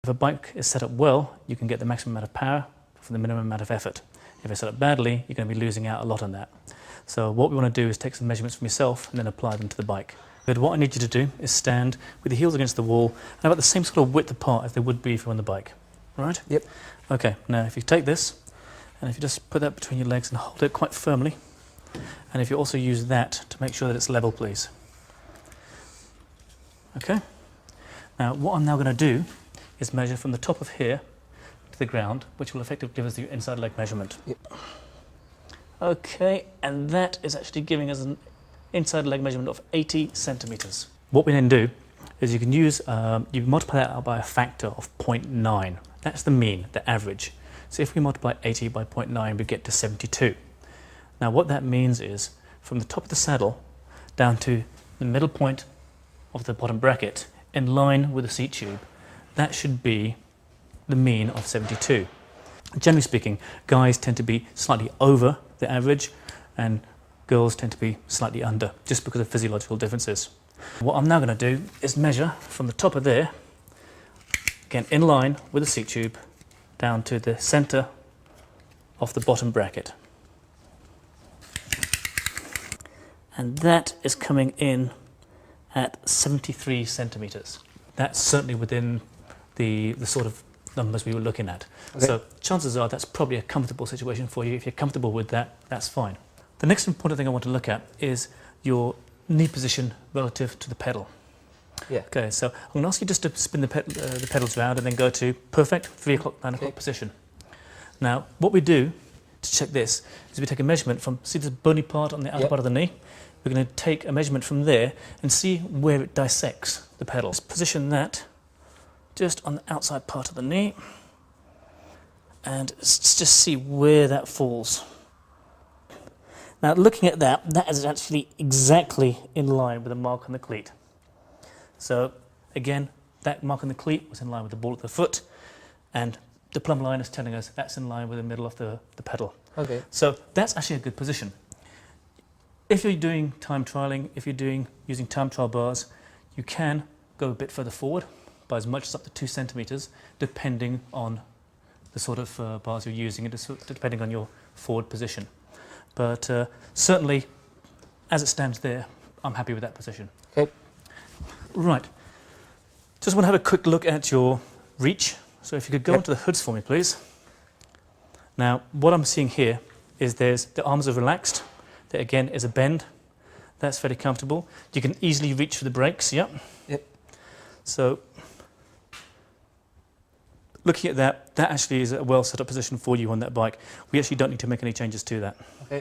If a bike is set up well, you can get the maximum amount of power for the minimum amount of effort. If it's set up badly, you're going to be losing out a lot on that. So what we want to do is take some measurements from yourself and then apply them to the bike. But what I need you to do is stand with the heels against the wall and about the same sort of width apart as they would be if you're on the bike. All right? Yep. Okay, now if you take this and if you just put that between your legs and hold it quite firmly, and if you also use that to make sure that it's level, please. Okay? Now what I'm now going to do is measure from the top of here to the ground, which will effectively give us the inside leg measurement. Yep. Okay, and that is actually giving us an inside leg measurement of 80 centimetres. What we then do is you can use, you multiply that out by a factor of 0.9. That's the mean, the average. So if we multiply 80 by 0.9, we get to 72. Now what that means is, from the top of the saddle down to the middle point of the bottom bracket, in line with the seat tube, that should be the mean of 72. Generally speaking, guys tend to be slightly over the average and girls tend to be slightly under, just because of physiological differences. What I'm now going to do is measure from the top of there, again in line with the seat tube, down to the centre of the bottom bracket. And that is coming in at 73 centimetres. That's certainly within the sort of numbers we were looking at. Okay. So chances are that's probably a comfortable situation for you. If you're comfortable with that, that's fine. The next important thing I want to look at is your knee position relative to the pedal. Yeah. Okay, so I'm going to ask you just to spin the pedals around and then go to perfect 3 o'clock, 9 o'clock position. Now, what we do to check this is we take a measurement from, see this bony part on the outer part of the knee? We're going to take a measurement from there and see where it dissects the pedals. Position that just on the outside part of the knee and just see where that falls. Now looking at that, that is actually exactly in line with the mark on the cleat. So again, that mark on the cleat was in line with the ball of the foot, and the plumb line is telling us that's in line with the middle of the pedal. Okay. So that's actually a good position. If you're doing time trialing, if you're using time trial bars, you can go a bit further forward by as much as up to 2 centimetres, depending on the sort of bars you're using and depending on your forward position. But certainly, as it stands there, I'm happy with that position. Okay. Right. Just want to have a quick look at your reach. So if you could go onto the hoods for me, please. Now, what I'm seeing here is the arms are relaxed. There again is a bend. That's fairly comfortable. You can easily reach for the brakes, yep. Yep. So, looking at that, that actually is a well set up position for you on that bike. We actually don't need to make any changes to that. Okay.